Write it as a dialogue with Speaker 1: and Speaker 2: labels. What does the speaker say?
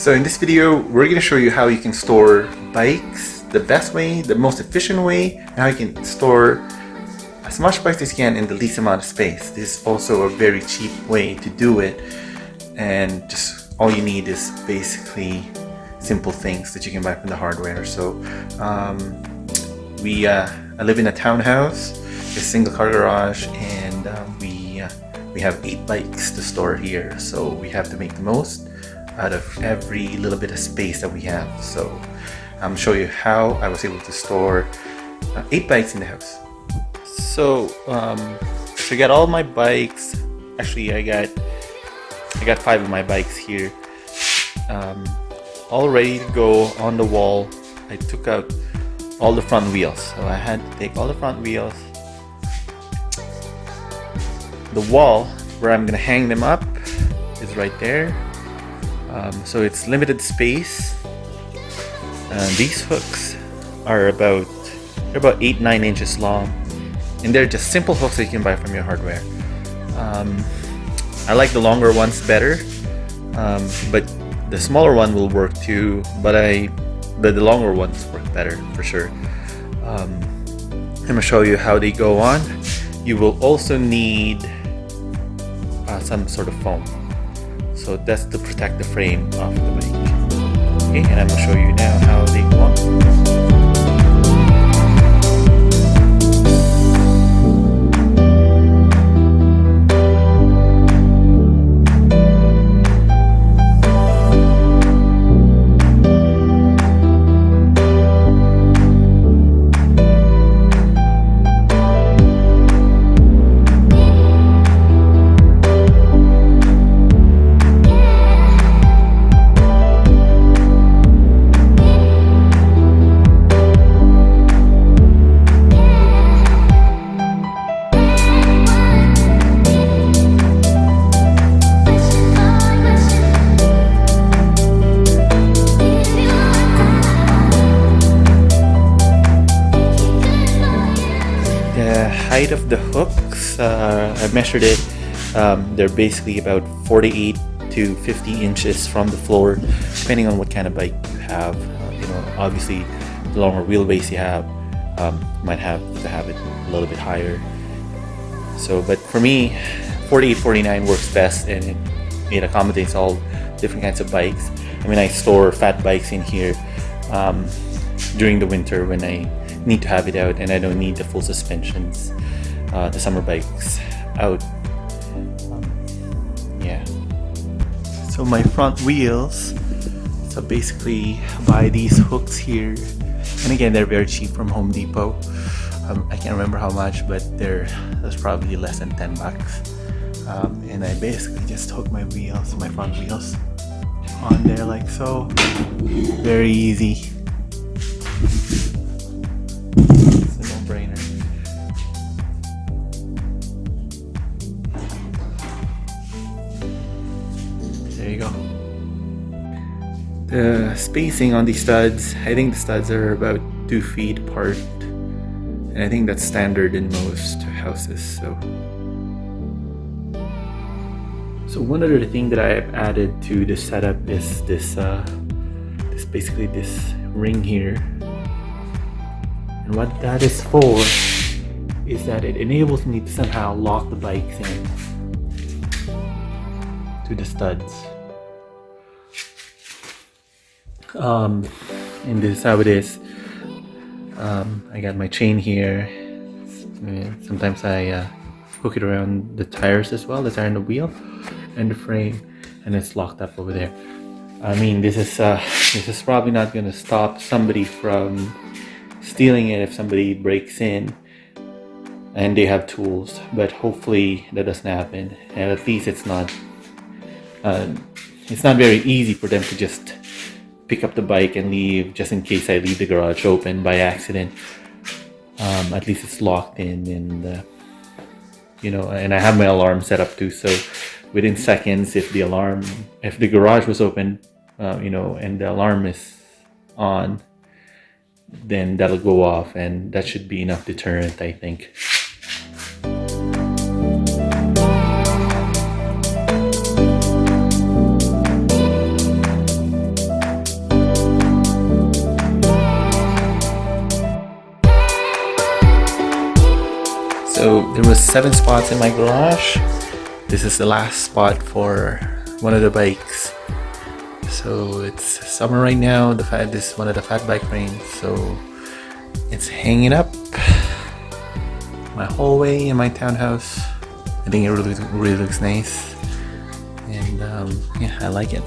Speaker 1: So in this video, we're going to show you how you can store bikes the best way, the most efficient way, and how you can store as much bikes as you can in the least amount of space. This is also a very cheap way to do it, and just all you need is basically simple things that you can buy from the hardware. So I live in a townhouse, a single car garage, and we have 8 bikes to store here, so we have to make the most out of every little bit of space that we have. So I'm show you how I was able to store 8 bikes in the house. So I got all my bikes. Actually, I got 5 of my bikes here, all ready to go on the wall. I took out all the front wheels, so I had to take all the front wheels. The wall where I'm gonna hang them up is right there. So it's limited space. These hooks are about 8-9 inches long, and they're just simple hooks that you can buy from your hardware. I like the longer ones better, but the smaller one will work too. But the longer ones work better for sure. I'm gonna show you how they go on. You will also need some sort of foam. So that's to protect the frame of the bike. Okay, and I'm gonna show you now how they go on. Height of the hooks, I measured it. They're basically about 48 to 50 inches from the floor, depending on what kind of bike you have. Obviously, the longer wheelbase you have, might have to have it a little bit higher. So, but for me, 48, 49 works best, and it accommodates all different kinds of bikes. I mean, I store fat bikes in here during the winter when I need to have it out, and I don't need the full suspensions. The summer bikes out. Yeah. So my front wheels. So basically, buy these hooks here, and again, they're very cheap from Home Depot. I can't remember how much, but that's probably less than $10. And I basically just hook my front wheels, on there like so. Very easy. There you go. The spacing on these studs, I think the studs are about 2 feet apart, and I think that's standard in most houses. So one other thing that I've added to this setup is this basically this ring here, and what that is for is that it enables me to somehow lock the bikes in to the studs. And this is how it is. I got my chain here. Sometimes I hook it around the tires as well, the tire and the wheel and the frame, and it's locked up over there. I mean, this is probably not going to stop somebody from stealing it if somebody breaks in and they have tools, but hopefully that doesn't happen, and at least it's not very easy for them to just pick up the bike and leave, just in case I leave the garage open by accident. At least it's locked in, and and I have my alarm set up too, so within seconds, if the garage was open, and the alarm is on, then that'll go off, and that should be enough deterrent, I think. 7 spots in my garage. This is the last spot for one of the bikes. So it's summer right now. This is one of the fat bike frames, so it's hanging up my hallway in my townhouse. I think it really looks nice, and yeah, I like it.